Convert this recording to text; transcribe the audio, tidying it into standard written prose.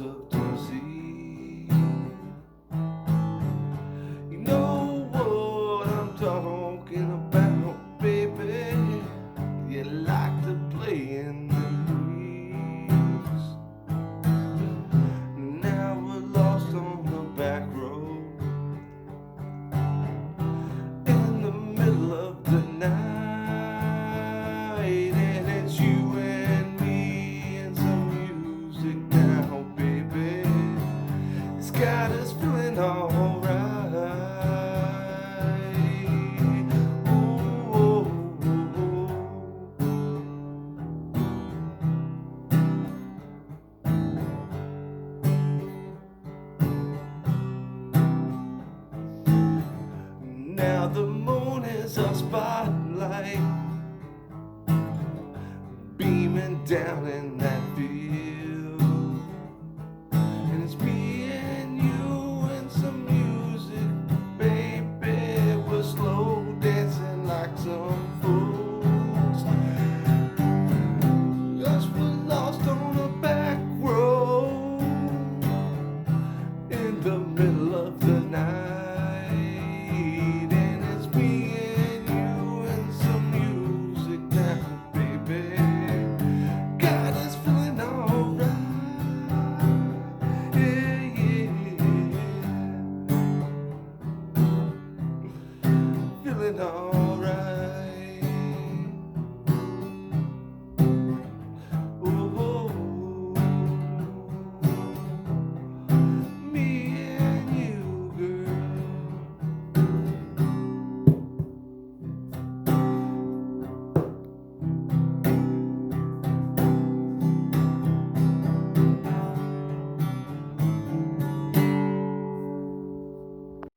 of Tennessee. You know what I'm talking about, baby. You like to play in the breeze. Now we're lost on the back road in the middle of the night, and it's you and me and some music now, baby. It's got us feeling alright. Now the moon is our spotlight, beaming down in that field, and it's me and you and some music, baby. We're slow dancing like some fools, 'cause we're lost on the back road in the middle of the night. Feeling all